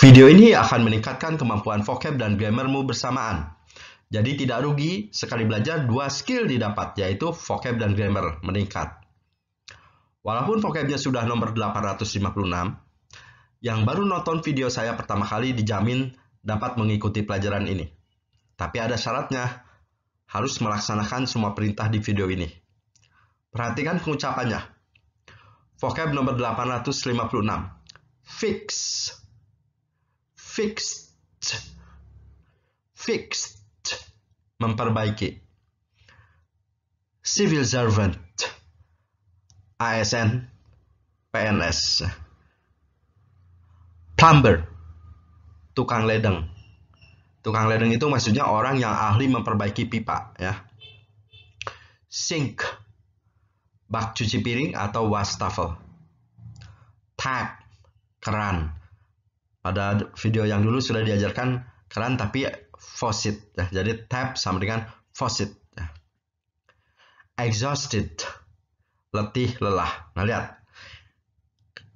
Video ini akan meningkatkan kemampuan vocab dan grammarmu bersamaan. Jadi tidak rugi sekali belajar dua skill didapat, yaitu vocab dan grammar meningkat. Walaupun vocabnya sudah nomor 856, yang baru nonton video saya pertama kali dijamin dapat mengikuti pelajaran ini. Tapi ada syaratnya, harus melaksanakan semua perintah di video ini. Perhatikan pengucapannya. Vocab nomor 856. Fix. Fixed. Fixed. Memperbaiki. Civil servant. ASN. PNS. Plumber. Tukang ledeng. Tukang ledeng itu maksudnya orang yang ahli memperbaiki pipa, ya. Sink. Bak cuci piring atau wastafel. Tap. Keran. Pada video yang dulu sudah diajarkan keran tapi faucet, ya. Jadi tap sama dengan faucet, ya. Exhausted. Letih, lelah. Nah, lihat.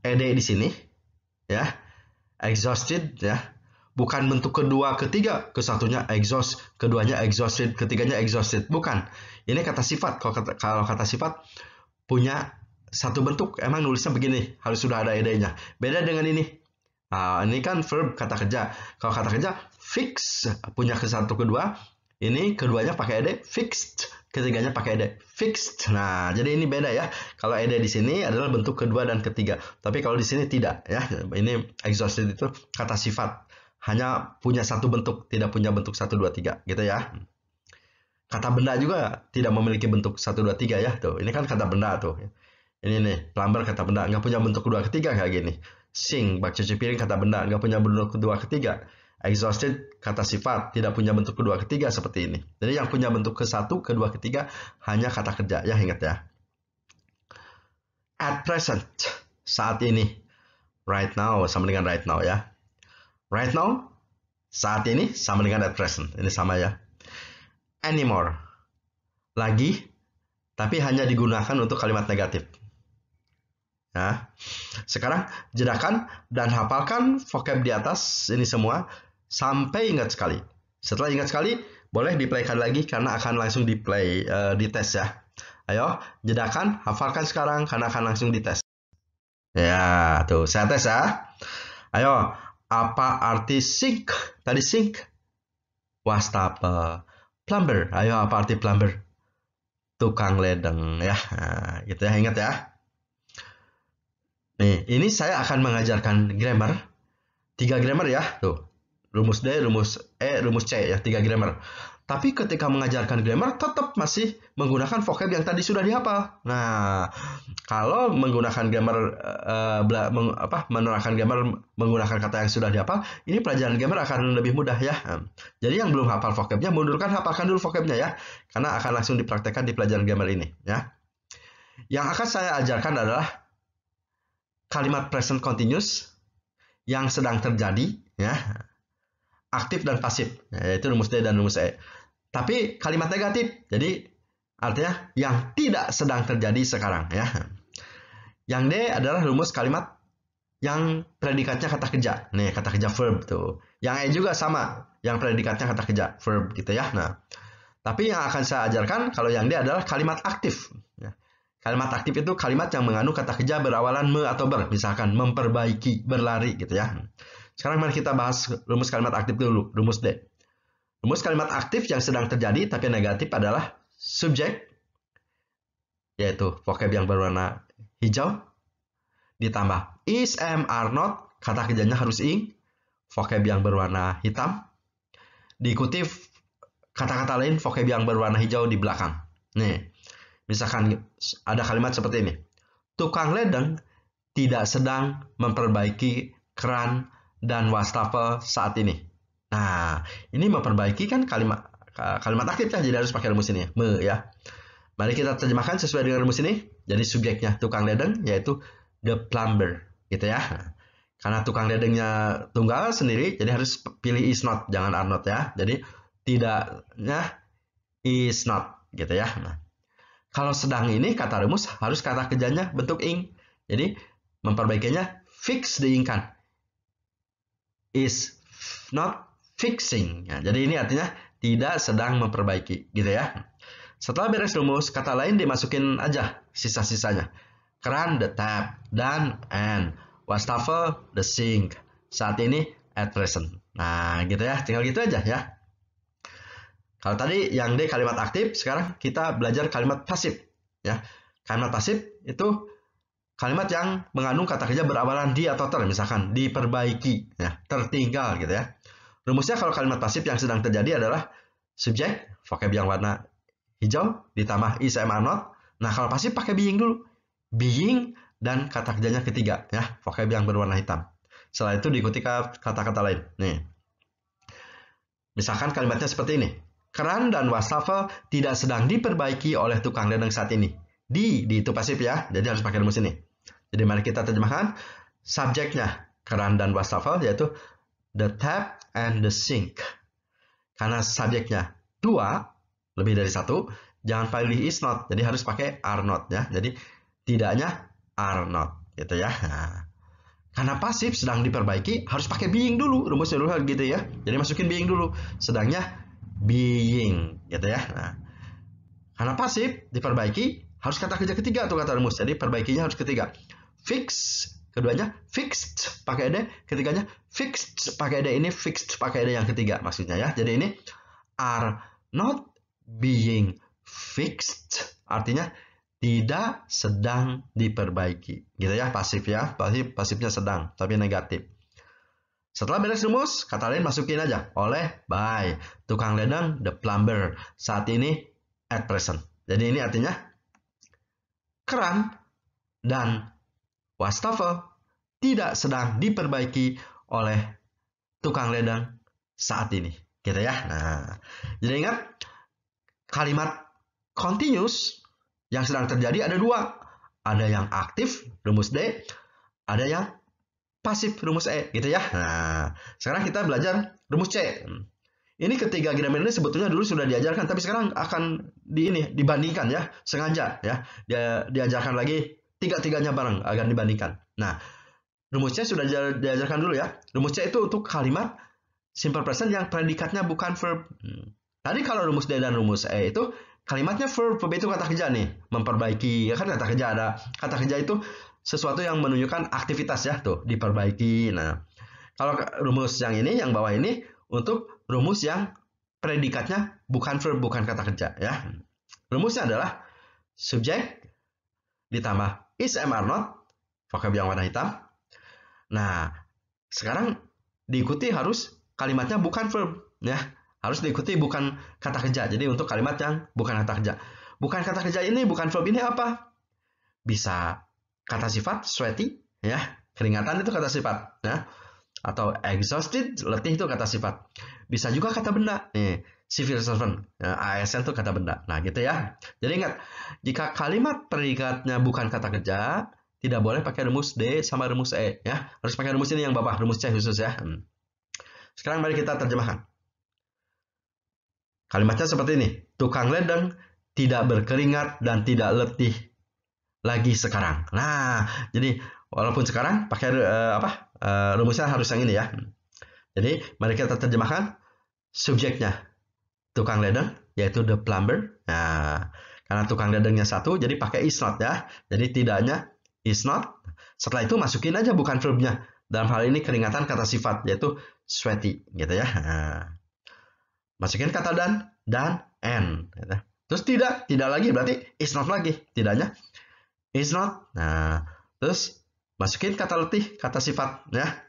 Ed di sini, ya. Exhausted, ya. Bukan bentuk kedua, ketiga, kesatunya exhaust, keduanya exhausted, ketiganya exhausted. Bukan. Ini kata sifat. Kalau kata sifat punya satu bentuk, emang nulisnya begini, harus sudah ada ed-nya. Beda dengan ini. Nah, ini kan verb, kata kerja. Kalau kata kerja fix, punya ke satu kedua, ini keduanya pakai ed, fixed, ketiganya pakai ed, fixed. Nah, jadi ini beda, ya. Kalau ed di sini adalah bentuk kedua dan ketiga, tapi kalau di sini tidak, ya. Ini exhausted itu kata sifat, hanya punya satu bentuk, tidak punya bentuk 1, 2, 3, gitu, ya. Kata benda juga tidak memiliki bentuk 1, 2, 3, ya. Tuh, ini kan kata benda tuh. Ini nih, plumber kata benda, nggak punya bentuk kedua ketiga kayak gini. Sink, bak cuci piring kata benda, nggak punya bentuk kedua ketiga. Exhausted kata sifat, tidak punya bentuk kedua ketiga seperti ini. Jadi yang punya bentuk ke satu, kedua, ketiga hanya kata kerja, ya, ingat, ya. At present, saat ini. Right now sama dengan right now, ya. Right now, saat ini sama dengan at present. Ini sama, ya. Anymore, lagi, tapi hanya digunakan untuk kalimat negatif. Nah, sekarang jedakan dan hafalkan vocab di atas ini semua sampai ingat sekali. Setelah ingat sekali, boleh diplaykan lagi karena akan langsung diplay, dites, ya. Ayo, jedakan, hafalkan sekarang karena akan langsung dites. Ya, tuh, saya tes, ya. Ayo, apa arti sink? Tadi sink. Wastafel. Plumber. Ayo, apa arti plumber? Tukang ledeng, ya. Nah, gitu, ya, ingat, ya. Nih, ini saya akan mengajarkan grammar. 3 grammar, ya. Tuh. Rumus D, rumus E, rumus C, ya. 3 grammar. Tapi ketika mengajarkan grammar tetap masih menggunakan vocab yang tadi sudah dihafal. Nah, kalau menggunakan grammar menerangkan grammar menggunakan kata yang sudah dihafal, ini pelajaran grammar akan lebih mudah, ya. Jadi yang belum hafal vocabnya, mundurkan, hafalkan dulu vocabnya, ya. Karena akan langsung dipraktekkan di pelajaran grammar ini, ya. Yang akan saya ajarkan adalah kalimat present continuous yang sedang terjadi, ya. Aktif dan pasif, yaitu rumus D dan rumus E. Tapi kalimat negatif, jadi artinya yang tidak sedang terjadi sekarang, ya. Yang D adalah rumus kalimat yang predikatnya kata kerja. Nih, kata kerja verb tuh. Yang E juga sama, yang predikatnya kata kerja verb, gitu, ya. Nah, tapi yang akan saya ajarkan kalau yang D adalah kalimat aktif, ya. Kalimat aktif itu kalimat yang mengandung kata kerja berawalan me atau ber, misalkan memperbaiki, berlari, gitu, ya. Sekarang mari kita bahas rumus kalimat aktif dulu, rumus D. Rumus kalimat aktif yang sedang terjadi tapi negatif adalah subjek, yaitu vocab yang berwarna hijau, ditambah is, am, are, not, kata kerjanya harus ing, vocab yang berwarna hitam, diikuti kata-kata lain vocab yang berwarna hijau di belakang. Nih, misalkan ada kalimat seperti ini. Tukang ledeng tidak sedang memperbaiki keran dan wastafel saat ini. Nah, ini memperbaiki kan kalimat aktif, ya, jadi harus pakai rumus ini, me, ya. Mari kita terjemahkan sesuai dengan rumus ini. Jadi subjeknya tukang ledeng yaitu the plumber, gitu, ya. Karena tukang ledengnya tunggal sendiri, jadi harus pilih is not, jangan are not, ya. Jadi tidaknya is not, gitu, ya. Nah, kalau sedang ini kata rumus harus kata kerjanya bentuk ing. Jadi memperbaikinya fix diingkan. is not fixing. Ya, jadi ini artinya tidak sedang memperbaiki, gitu ya. Setelah beres rumus, kata lain dimasukin aja sisa-sisanya. Keran, the tap, dan and. Wastafel, the sink. Saat ini, at present. Nah, gitu ya. Tinggal gitu aja ya. Kalau tadi yang D kalimat aktif, sekarang kita belajar kalimat pasif. Ya, kalimat pasif itu kalimat yang mengandung kata kerja berawalan di atau ter, misalkan diperbaiki, ya, tertinggal gitu ya. Rumusnya kalau kalimat pasif yang sedang terjadi adalah subjek, vocab yang warna hijau, ditambah is, am, are, not. Nah, kalau pasif pakai being dulu. Being dan kata kerjanya ketiga, ya, vocab yang berwarna hitam. Setelah itu diikuti kata-kata lain. Nih. Misalkan kalimatnya seperti ini. Keran dan wastafel tidak sedang diperbaiki oleh tukang ledeng saat ini. Di itu pasif ya, jadi harus pakai rumus ini. Jadi mari kita terjemahkan subjeknya keran dan wastafel yaitu the tap and the sink. Karena subjeknya dua, lebih dari satu, jangan pilih is not, jadi harus pakai are not ya. Jadi tidaknya are not gitu ya. Nah, karena pasif sedang diperbaiki harus pakai being dulu, rumusnya dulu gitu ya. Jadi masukin being dulu, sedangnya being gitu ya. Nah, karena pasif diperbaiki harus kata kerja ketiga atau kata rumus. Jadi perbaikinya harus ketiga. Fix, keduanya fixed pakai ed, ketiganya fixed pakai ed. Ini fixed pakai ed yang ketiga maksudnya ya. Jadi ini are not being fixed artinya tidak sedang diperbaiki gitu ya, pasif ya. Pasifnya sedang tapi negatif. Setelah beres rumus, kata lain masukin aja oleh by tukang ledeng, the plumber, saat ini, at present. Jadi ini artinya keran dan wastafel tidak sedang diperbaiki oleh tukang ledeng saat ini, gitu ya. Nah, jadi ingat kalimat continuous yang sedang terjadi ada dua, ada yang aktif rumus D, ada yang pasif rumus E gitu ya. Nah, sekarang kita belajar rumus C. Ini ketiga grammar ini sebetulnya dulu sudah diajarkan, tapi sekarang akan dibandingkan ya, sengaja ya. Diajarkan lagi tiga-tiganya bareng agar dibandingkan. Nah, rumus C sudah diajarkan dulu ya. Rumus C itu untuk kalimat simple present yang predikatnya bukan verb. Tadi kalau rumus D dan rumus E itu kalimatnya verb itu kata kerja nih, memperbaiki. Ya kan kata kerja ada. Kata kerja itu sesuatu yang menunjukkan aktivitas ya, tuh diperbaiki. Nah, kalau rumus yang ini, yang bawah ini untuk rumus yang predikatnya bukan verb, bukan kata kerja ya. Rumusnya adalah subjek ditambah is, am, are, not, vocab yang warna hitam. Nah, sekarang diikuti harus kalimatnya bukan verb ya, harus diikuti bukan kata kerja. Jadi untuk kalimat yang bukan kata kerja, bukan kata kerja ini, bukan verb ini apa? Bisa kata sifat, sweaty ya, keringatan itu kata sifat ya, atau exhausted, letih itu kata sifat. Bisa juga kata benda nih, civil servant ya, ASN itu kata benda. Nah gitu ya. Jadi ingat, jika kalimat predikatnya bukan kata kerja, tidak boleh pakai rumus D sama rumus E ya, harus pakai rumus ini yang bawah, rumus C khusus ya. Sekarang mari kita terjemahkan. Kalimatnya seperti ini, tukang ledeng tidak berkeringat dan tidak letih lagi sekarang. Nah, jadi walaupun sekarang pakai rumusnya harus yang ini ya. Jadi mari kita terjemahkan subjeknya tukang ledeng yaitu the plumber. Nah, karena tukang ledengnya satu jadi pakai is not ya. Jadi tidaknya is not. Setelah itu masukin aja bukan verbnya. Dalam hal ini keringatan kata sifat yaitu sweaty gitu ya. Nah, masukin kata dan and gitu. Terus tidak lagi berarti is not lagi. Tidaknya is not. Nah, terus masukin kata letih, kata sifat ya.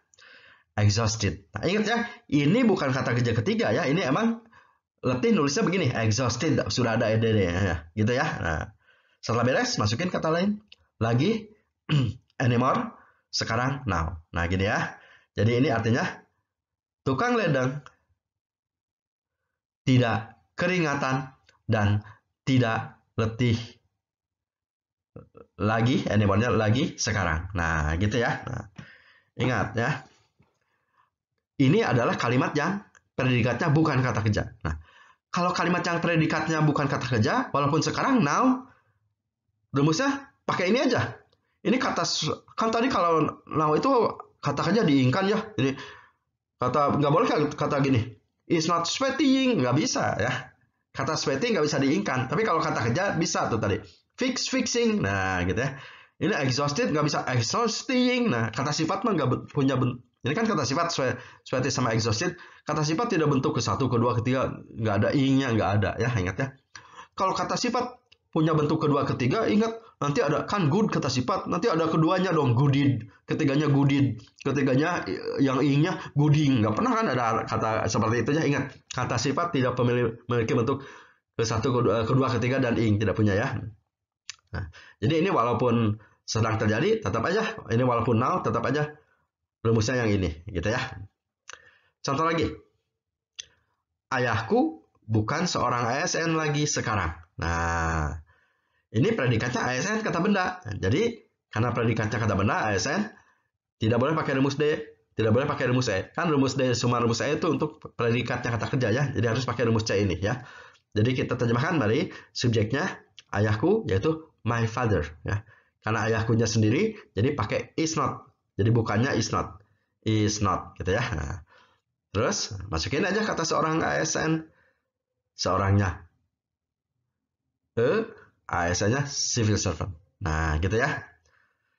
Exhausted. Nah, ingat ya, ini bukan kata kerja ketiga ya. Ini emang letih nulisnya begini, exhausted, sudah ada ed ya, gitu ya. Nah, setelah beres masukin kata lain. Lagi anymore, sekarang now. Nah, gini ya. Jadi ini artinya tukang ledeng tidak keringatan dan tidak letih lagi, anymore-nya lagi sekarang. Nah, gitu ya. Nah, ingat ya. Ini adalah kalimat yang predikatnya bukan kata kerja. Nah, kalau kalimat yang predikatnya bukan kata kerja, walaupun sekarang now, rumusnya pakai ini aja. Ini kata, kan tadi kalau now itu kata kerja diingkan ya. Jadi Nggak boleh kata gini, it's not sweating, nggak bisa ya. Kata sweating nggak bisa diingkan. Tapi kalau kata kerja bisa tuh tadi. Fixing. Nah gitu ya. Ini exhausted nggak bisa exhausting. Nah kata sifat mah nggak punya bentuk. Ini kan kata sifat sweaty sama exhausted. Kata sifat tidak bentuk ke satu, kedua, ketiga. Nggak ada ing-nya, nggak ada ya, ingat ya. Kalau kata sifat punya bentuk kedua, ketiga, ingat nanti ada kan good kata sifat, nanti ada keduanya dong, gooded, ketiganya gooded, ketiganya yang ing-nya gooding. Nggak pernah kan ada kata seperti itu ya. Ingat, kata sifat tidak memiliki bentuk ke satu, kedua, ketiga, dan ing, tidak punya ya. Nah, jadi ini walaupun sedang terjadi, tetap aja, ini walaupun now, tetap aja rumusnya yang ini, gitu ya. Contoh lagi, ayahku bukan seorang ASN lagi sekarang. Nah, ini predikatnya ASN kata benda. Jadi, karena predikatnya kata benda, ASN, tidak boleh pakai rumus D, tidak boleh pakai rumus E. Kan rumus D, suma rumus E itu untuk predikatnya kata kerja ya. Jadi harus pakai rumus C ini ya. Jadi kita terjemahkan dari subjeknya ayahku, yaitu my father ya. Karena ayahkunya sendiri, jadi pakai is not. Jadi bukannya is not. Is not gitu ya. Nah, terus masukin aja kata seorang ASN. Seorangnya. ASN-nya civil servant. Nah, gitu ya.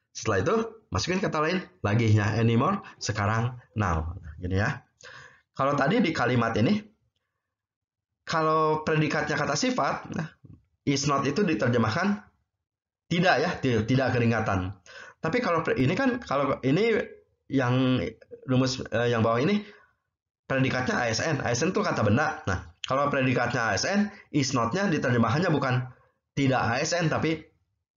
Setelah itu, masukin kata lain. Laginya anymore, sekarang now. Gini ya. Kalau tadi di kalimat ini, kalau predikatnya kata sifat, is not itu diterjemahkan tidak ya, tidak keringatan. Tapi kalau ini kan, kalau ini yang rumus yang bawah ini, predikatnya ASN. ASN itu kata benda. Nah, kalau predikatnya ASN, is not-nya diterjemahannya bukan tidak ASN, tapi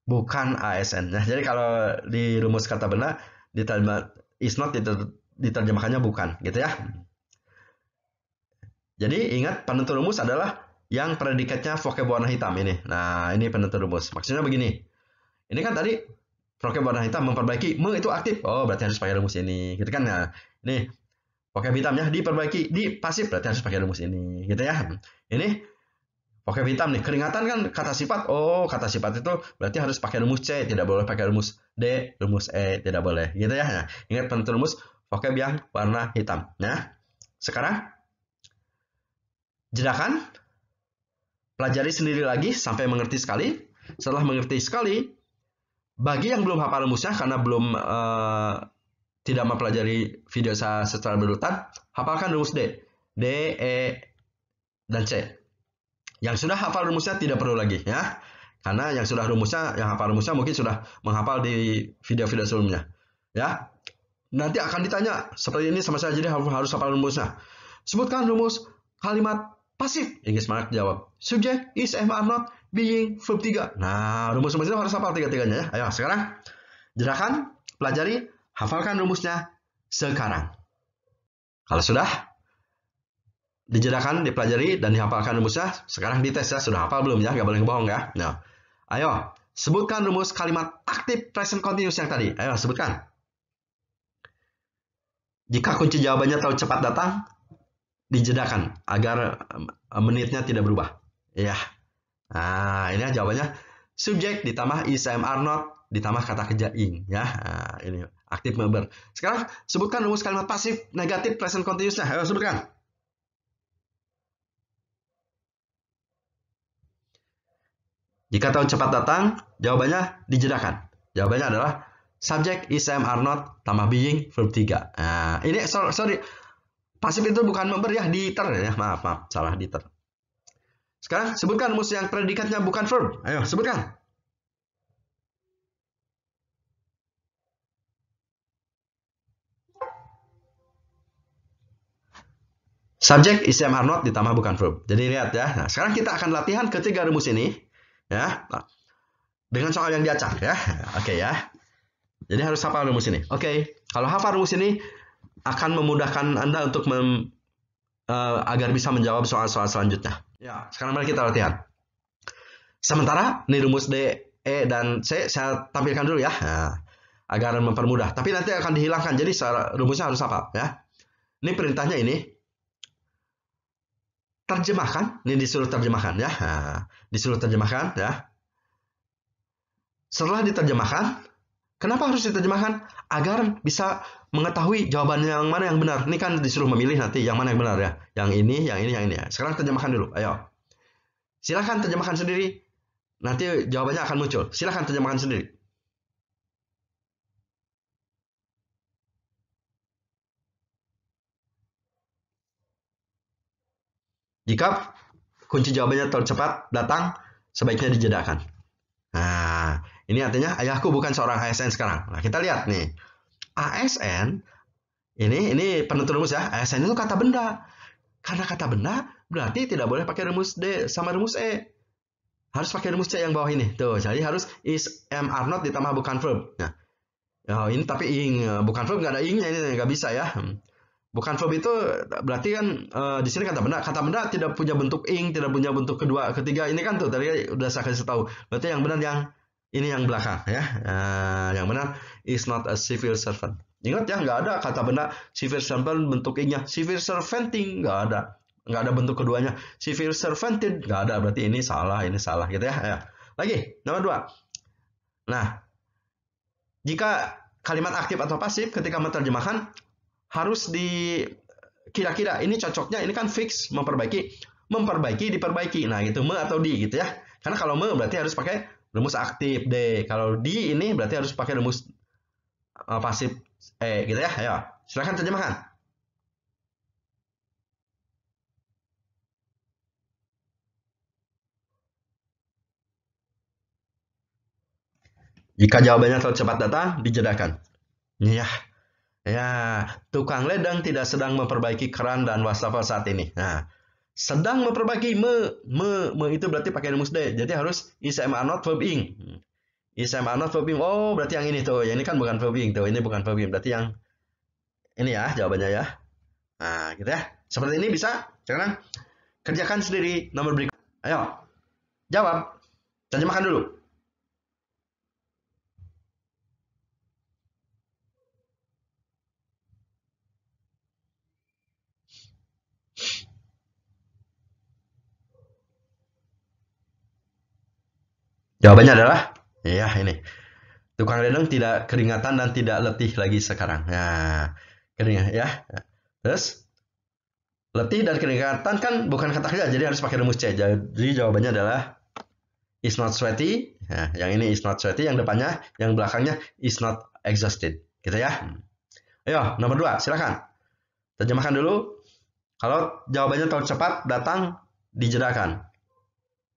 bukan ASN. Nah, jadi kalau di rumus kata benda, is not diterjemahannya bukan, gitu ya. Jadi ingat, penentu rumus adalah yang predikatnya vocab warna hitam ini. Nah, ini penentu rumus. Maksudnya begini. Ini kan tadi vocab warna hitam memperbaiki, itu aktif. Oh, berarti harus pakai rumus ini, gitu kan. Nah, ini vocab hitamnya diperbaiki, di pasif, berarti harus pakai rumus ini, gitu ya. Ini vocab hitam nih, keringatan kan kata sifat. Oh, kata sifat itu berarti harus pakai rumus C, tidak boleh pakai rumus D, rumus E, tidak boleh, gitu ya. Nah, ingat penentu rumus vocab yang warna hitam. Nah, sekarang jedakan, pelajari sendiri lagi sampai mengerti sekali. Setelah mengerti sekali, bagi yang belum hafal rumusnya karena belum tidak mempelajari video saya secara berurutan, hafalkan rumus D, E, dan C. Yang sudah hafal rumusnya tidak perlu lagi ya, karena yang sudah rumusnya, yang hafal rumusnya mungkin sudah menghafal di video-video sebelumnya ya. Nanti akan ditanya seperti ini sama saya, jadi harus hafal rumusnya. Sebutkan rumus kalimat pasif. Inggris Mark jawab, subject, is, am, are not, being, verb 3. Nah, rumus-rumus itu harus hafal tiga-tiganya ya. Ayo, sekarang jedakan, pelajari, hafalkan rumusnya sekarang. Kalau sudah dijedakan, dipelajari, dan dihafalkan rumusnya, sekarang dites ya. Sudah hafal belum ya? Gak boleh bohong ya. Nah, ayo, sebutkan rumus kalimat aktif present continuous yang tadi. Ayo, sebutkan. Jika kunci jawabannya terlalu cepat datang, dijedakan agar menitnya tidak berubah. Ya. Nah, ini jawabannya subjek ditambah is, am, are not ditambah kata kerja ing ya. Nah, ini aktif member. Sekarang sebutkan rumus kalimat pasif negatif present continuous-nya. Ayo sebutkan. Jika tahu cepat datang, jawabannya dijedakan. Jawabannya adalah subject is, am, are not tambah being verb 3. Nah, ini sorry. Pasif itu bukan member ya, diter ya. Maaf, salah diter. Sekarang sebutkan rumus yang predikatnya bukan verb. Ayo, sebutkan. Subject is, am, are not ditambah bukan verb. Jadi lihat ya. Nah, sekarang kita akan latihan ketiga rumus ini ya. Nah, dengan soal yang diacak ya. Oke ya. Jadi harus hafal rumus ini. Oke. Kalau hafal rumus ini akan memudahkan Anda untuk agar bisa menjawab soal-soal selanjutnya. Ya, sekarang mari kita latihan. Sementara ini rumus D, E, dan C saya tampilkan dulu ya, agar mempermudah. Tapi nanti akan dihilangkan, jadi rumusnya harus hafal ya. Ini perintahnya ini. Terjemahkan, ini disuruh terjemahkan ya. Disuruh terjemahkan ya. Setelah diterjemahkan, kenapa harus diterjemahkan? Agar bisa mengetahui jawabannya yang mana yang benar. Ini kan disuruh memilih nanti yang mana yang benar ya. Yang ini, yang ini, yang ini ya. Sekarang terjemahkan dulu. Ayo. Silahkan terjemahkan sendiri. Nanti jawabannya akan muncul. Silahkan terjemahkan sendiri. Jika kunci jawabannya tercepat datang, sebaiknya dijedakan. Nah, ini artinya ayahku bukan seorang ASN sekarang. Nah, kita lihat nih. ASN, ini penentu rumus ya. ASN itu kata benda. Karena kata benda, berarti tidak boleh pakai rumus D sama rumus E. Harus pakai rumus C yang bawah ini. Tuh, jadi harus is, am, are not ditambah bukan verb. Nah, ini tapi ing, bukan verb nggak ada ingnya, ini nggak bisa ya. Bukan verb itu berarti kan di sini kata benda. Kata benda tidak punya bentuk ing, tidak punya bentuk kedua, ketiga. Ini kan tuh tadi udah saya kasih tahu. Berarti yang benar yang ini yang belakang ya. Yang benar is not a civil servant. Ingat ya, nggak ada kata benda civil servant bentuk ingnya. Civil servanting nggak ada. Nggak ada bentuk keduanya. Civil servanted nggak ada. Berarti ini salah gitu ya. Lagi, nomor 2. Nah, jika kalimat aktif atau pasif ketika menerjemahkan harus di kira-kira ini cocoknya, ini kan fix, memperbaiki diperbaiki. Nah, gitu me atau di gitu ya. Karena kalau me berarti harus pakai rumus aktif D. Kalau di ini berarti harus pakai rumus pasif E gitu ya. Ayo, silakan terjemahkan. Jika jawabannya terlalu cepat datang, dijedakan. Ya, tukang ledeng tidak sedang memperbaiki keran dan wastafel saat ini. Nah, sedang memperbaiki me itu berarti pakai rumus D. Jadi harus is, am, are not, verb ing. Is, am, are not, verb ing. Oh, berarti yang ini tuh. Ya, ini kan bukan verb ing tuh. Ini bukan verb ing. Berarti yang ini ya jawabannya ya. Nah, gitu ya. Seperti ini bisa. Sekarang kerjakan sendiri nomor berikut. Ayo, jawab. Terjemahkan dulu. Jawabannya adalah ya ini. Tukang ledeng tidak keringatan dan tidak letih lagi sekarang. Nah, keringat ya. Terus letih dan keringatan kan bukan kata kerja, jadi harus pakai rumus C. Jadi jawabannya adalah is not sweaty. Nah, yang ini is not sweaty, yang depannya, yang belakangnya is not exhausted. Gitu ya. Ayo, nomor 2, silakan. Terjemahkan dulu. Kalau jawabannya terlalu cepat datang, dijedakan.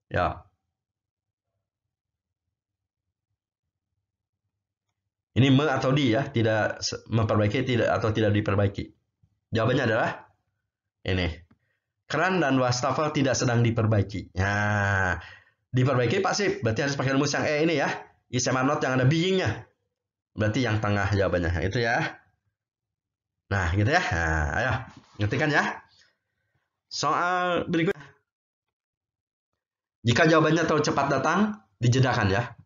Ya. Ini me atau di ya, tidak memperbaiki tidak atau tidak diperbaiki. Jawabannya adalah ini. Keran dan wastafel tidak sedang diperbaiki. Nah, diperbaiki pasif, berarti harus pakai rumus yang E ini ya. Is, am, are not yang ada being-nya. Berarti yang tengah jawabannya. Itu ya. Nah, gitu ya. Nah, ayo, ngertikan ya. Soal berikutnya. Jika jawabannya terlalu cepat datang, dijedakan ya.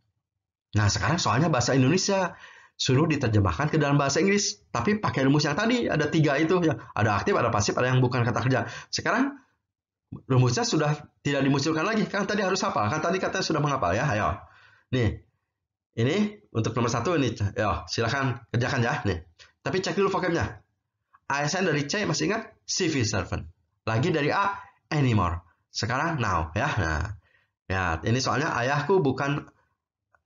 Nah, sekarang soalnya bahasa Indonesia suruh diterjemahkan ke dalam bahasa Inggris. Tapi pakai rumus yang tadi, ada 3 itu ya. Ada aktif, ada pasif, ada yang bukan kata kerja. Sekarang rumusnya sudah tidak dimunculkan lagi. Kan tadi harus hafal. Kan tadi katanya sudah menghafal ya. Ayo. Nih. Ini untuk nomor 1 ini. Yo, silakan kerjakan ya. Nih. Tapi cek dulu vocabnya. ASN dari C masih ingat? Civil servant. Lagi dari A, anymore. Sekarang now ya. Nah. Ya, ini soalnya ayahku bukan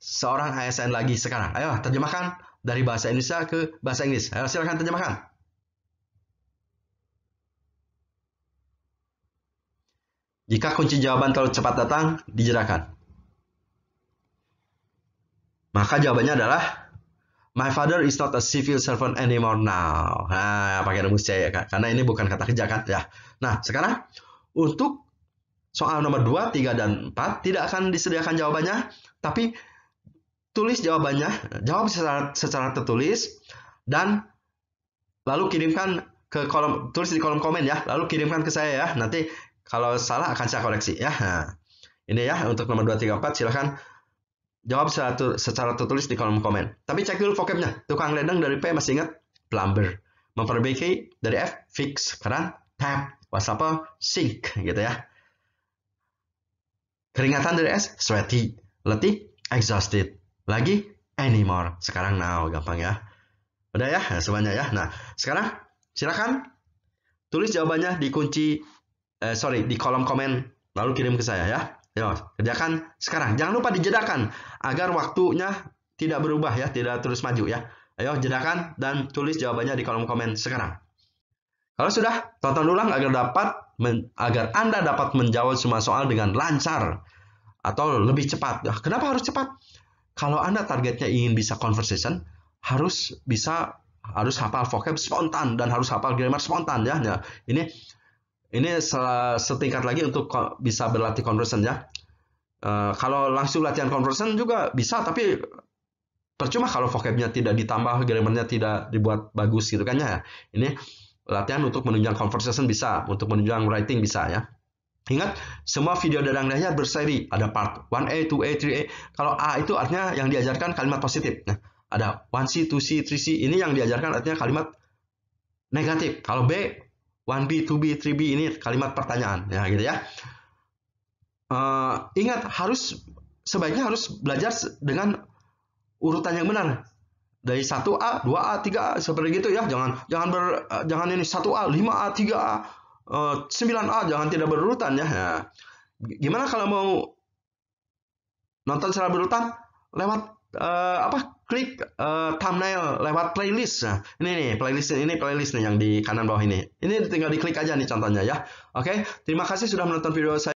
seorang ASN lagi sekarang. Ayo, terjemahkan dari bahasa Indonesia ke bahasa Inggris. Ayo, silakan terjemahkan. Jika kunci jawaban terlalu cepat datang, dijedakan. Maka jawabannya adalah my father is not a civil servant anymore now. Nah, pakai rumus C ya, karena ini bukan kata kerja kan ya. Nah, sekarang untuk soal nomor 2, 3, dan 4 tidak akan disediakan jawabannya, tapi tulis jawabannya, jawab secara tertulis, dan lalu kirimkan ke kolom, tulis di kolom komen ya, lalu kirimkan ke saya ya. Nanti kalau salah akan saya koreksi ya. Nah, ini ya untuk nomor 2, 3, 4 silahkan jawab secara tertulis di kolom komen. Tapi cek dulu vocabnya. Tukang ledeng dari P masih ingat? Plumber. Memperbaiki dari F, fix, keran, tap, wastafel, sink gitu ya. Keringatan dari S, sweaty. Letih, exhausted. Lagi, anymore. Sekarang now, gampang ya. Udah ya semuanya ya. Nah, sekarang silakan tulis jawabannya di di kolom komen lalu kirim ke saya ya. Yo, kerjakan sekarang. Jangan lupa dijedakan agar waktunya tidak berubah ya, tidak terus maju ya. Ayo jedakan dan tulis jawabannya di kolom komen sekarang. Kalau sudah, tonton ulang agar Anda dapat menjawab semua soal dengan lancar atau lebih cepat. Nah, kenapa harus cepat? Kalau Anda targetnya ingin bisa conversation, harus hafal vocab spontan dan harus hafal grammar spontan ya. Nah, ini setingkat lagi untuk bisa berlatih conversation ya. Kalau langsung latihan conversation juga bisa, tapi percuma kalau vocabnya tidak ditambah, grammarnya tidak dibuat bagus gitu kan ya. Ini latihan untuk menunjang conversation bisa, untuk menunjang writing bisa ya. Ingat, semua video Dadang Dahsyat berseri. Ada part 1A, 2A, 3A. Kalau A itu artinya yang diajarkan kalimat positif. Nah, ada 1C, 2C, 3C. Ini yang diajarkan artinya kalimat negatif. Kalau B, 1B, 2B, 3B ini kalimat pertanyaan. Ya, gitu ya. Ingat, sebaiknya harus belajar dengan urutan yang benar. Dari 1A, 2A, 3A, seperti gitu ya. Jangan ini 1A, 5A, 3A. 9A jangan tidak berurutan ya. Nah, gimana kalau mau nonton secara berurutan lewat klik thumbnail lewat playlist. Nah, ini playlist nih yang di kanan bawah ini. Ini tinggal diklik aja nih contohnya ya. Oke, terima kasih sudah menonton video saya.